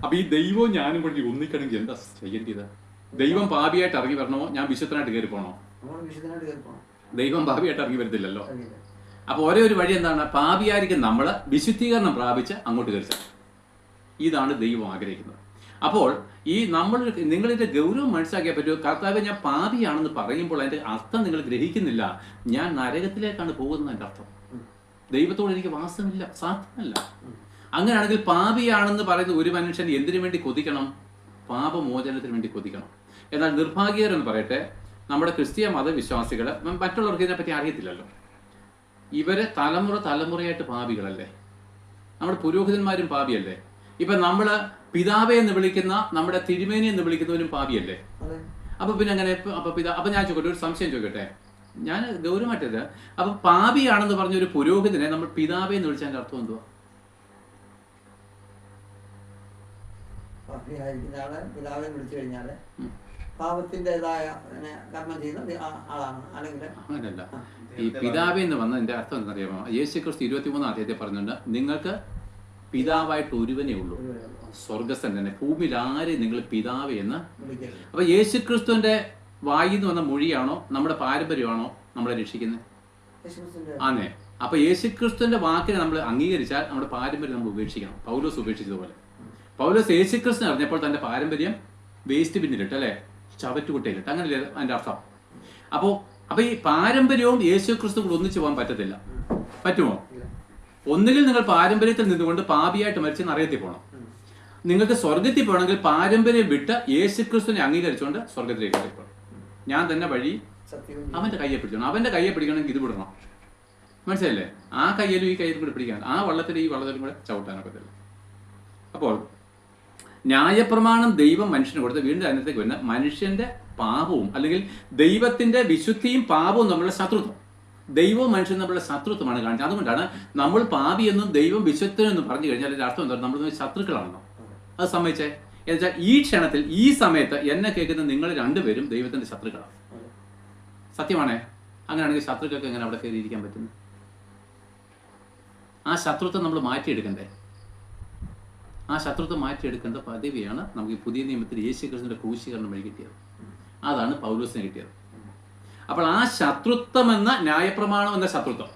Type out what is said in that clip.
അപ്പൊ ഈ ദൈവവും ഞാനും കൂടി ഒന്നിക്കണമെങ്കിൽ എന്താ ചെയ്യേണ്ടത്? ദൈവം പാപിയായിട്ട് ഇറങ്ങി വരണമോ ഞാൻ വിശുദ്ധനായിട്ട് കയറി പോണോ? ദൈവം പാപിയായിട്ട് ഇറങ്ങി വരത്തില്ലല്ലോ. അപ്പൊ ഒരേ ഒരു വഴി എന്താണ്? പാപിയായിരിക്കും നമ്മൾ വിശുദ്ധീകരണം പ്രാപിച്ച് അങ്ങോട്ട് കയറിച്ചത്. ഇതാണ് ദൈവം ആഗ്രഹിക്കുന്നത്. അപ്പോൾ ഈ നിങ്ങളിതിന്റെ ഗൗരവം മനസ്സിലാക്കിയാൽ പറ്റുമോ? കർത്താവ് ഞാൻ പാപിയാണെന്ന് പറയുമ്പോൾ അതിന്റെ അർത്ഥം നിങ്ങൾ ഗ്രഹിക്കുന്നില്ല. ഞാൻ നരകത്തിലേക്കാണ് പോകുന്നത് എൻ്റെ അർത്ഥം. ദൈവത്തോട് എനിക്ക് വാസമില്ല, സാധ്യമല്ല. അങ്ങനെയാണെങ്കിൽ പാപിയാണെന്ന് പറയുന്ന ഒരു മനുഷ്യൻ എന്തിനു വേണ്ടി കൊതിക്കണം? പാപമോചനത്തിന് വേണ്ടി കൊതിക്കണം. എന്നാൽ നിർഭാഗ്യകരെന്ന് പറയട്ടെ, നമ്മുടെ ക്രിസ്തീയ മതവിശ്വാസികൾ മറ്റുള്ളവർക്ക് ഇതിനെപ്പറ്റി അറിയത്തില്ലല്ലോ. ഇവര് തലമുറയായിട്ട് പാപികളല്ലേ. നമ്മുടെ പുരോഹിതന്മാരും പാപിയല്ലേ. ഇപ്പൊ നമ്മള് പിതാവെ എന്ന് വിളിക്കുന്ന നമ്മുടെ തിരുമേനി എന്ന് വിളിക്കുന്നവരും പാപിയല്ലേ. അപ്പൊ പിന്നെ അങ്ങനെ അപ്പൊ ഞാൻ ചോദിക്കട്ടെ, ഒരു സംശയം ചോദിക്കട്ടെ, ഞാൻ ഗൗരവമായിട്ടത്. അപ്പൊ പാപിയാണെന്ന് പറഞ്ഞ ഒരു പുരോഹിതനെ നമ്മൾ പിതാവെ എന്ന് വിളിച്ചതിന്റെ അർത്ഥം എന്തുവാ? പിതാവെ വിളിച്ചു കഴിഞ്ഞാല് പാപത്തിൻ്റെതായ കർമ്മം ചെയ്യുന്ന ആളാണ്. അങ്ങനല്ല. ഈ പിതാവെ എന്ന് വന്നതിന്റെ അർത്ഥം എന്താണെന്നറിയാമോ? യേശുക്രിസ്തു 23-ാം അധ്യായത്തിൽ പറഞ്ഞിട്ടുണ്ട്, നിങ്ങൾക്ക് പിതാവായിട്ട് ഒരുവനേ ഉള്ളൂ, സ്വർഗസ്ഥൻ തന്നെ. ഭൂമിയിൽ ആരെയും നിങ്ങൾ പിതാവ് എന്ന്. അപ്പൊ യേശുക്രിസ്തുവിന്റെ വായിന്ന് വന്ന മൊഴിയാണോ നമ്മുടെ പാരമ്പര്യമാണോ നമ്മളെ രക്ഷിക്കുന്നത്? ആന്നേ. അപ്പൊ യേശുക്രിസ്തുവിന്റെ വാക്കിനെ നമ്മൾ അംഗീകരിച്ചാൽ നമ്മുടെ പാരമ്പര്യം നമ്മൾ ഉപേക്ഷിക്കണം. പൗലോസ് ഉപേക്ഷിച്ചതുപോലെ. പൗലോസ് യേശുക്രിസ്തു അറിഞ്ഞപ്പോൾ തന്റെ പാരമ്പര്യം വേസ്റ്റ് ബിന്നിലിട്ട്, അല്ലെ, ചവറ്റുകുട്ടയിലിട്ട്. അങ്ങനല്ലേ അതിന്റെ അർത്ഥം? അപ്പൊ ഈ പാരമ്പര്യവും യേശുക്രിസ്തു കൂടെ ഒന്നിച്ചു പോകാൻ പറ്റത്തില്ല. പറ്റുമോ? ഒന്നുകിൽ നിങ്ങൾ പാരമ്പര്യത്തിൽ നിന്നുകൊണ്ട് പാപിയായിട്ട് മരിച്ചെന്ന് അറിയത്തിൽ പോകണം. നിങ്ങൾക്ക് സ്വർഗത്തിൽ പോകണമെങ്കിൽ പാരമ്പര്യം വിട്ട് യേശുക്രിസ്തുവിനെ അംഗീകരിച്ചുകൊണ്ട് സ്വർഗത്തിലേക്ക് എത്തിപ്പോണം. ഞാൻ തന്നെ വഴി, അവന്റെ കയ്യെ പിടിക്കണം. അവന്റെ കയ്യെ പിടിക്കണമെങ്കിൽ ഇത് വിടണം. മനസ്സിലല്ലേ? ആ കയ്യിലും ഈ കയ്യിലും കൂടെ പിടിക്കാൻ, ആ വള്ളത്തിലും ഈ വള്ളത്തിലും കൂടെ ചവിട്ടാനൊക്കത്തില്ല. അപ്പോൾ ന്യായപ്രമാണം ദൈവം മനുഷ്യന് കൊടുത്ത് വീണ്ടും അതിനകത്തേക്ക് വരുന്ന മനുഷ്യന്റെ പാപവും അല്ലെങ്കിൽ ദൈവത്തിന്റെ വിശുദ്ധിയും പാപവും തമ്മിലുള്ള ശത്രുത്വം. ദൈവവും മനുഷ്യനും തമ്മിലുള്ള ശത്രുത്വമാണ് കാണിച്ചത്. അതുകൊണ്ടാണ് നമ്മൾ പാപിയെന്നും ദൈവം വിശുദ്ധനെന്നും പറഞ്ഞു കഴിഞ്ഞാൽ അതിന്റെ അർത്ഥം എന്താണ്? നമ്മൾ ശത്രുക്കളാണെന്നോ? അത് സമ്മതിച്ചേ? എന്നുവെച്ചാൽ ഈ ക്ഷണത്തിൽ ഈ സമയത്ത് എന്നെ കേൾക്കുന്ന നിങ്ങൾ രണ്ടുപേരും ദൈവത്തിന്റെ ശത്രുക്കളാണ്. സത്യമാണേ? അങ്ങനെയാണെങ്കിൽ ശത്രുക്കൾക്ക് എങ്ങനെ അവിടെ കയറിയിരിക്കാൻ പറ്റുന്നു? ആ ശത്രുത്വം നമ്മൾ മാറ്റിയെടുക്കണ്ടേ? ആ ശത്രുത്വം മാറ്റിയെടുക്കേണ്ട പദവിയാണ് നമുക്ക് ഈ പുതിയ നിയമത്തിൽ യേശുക്രിസ്തുവിന്റെ ക്രൂശീകരണം വഴി കിട്ടിയത്. അതാണ് പൗലോസിന് കിട്ടിയത്. അപ്പോൾ ആ ശത്രുത്വം എന്ന ന്യായപ്രമാണം എന്ന ശത്രുത്വം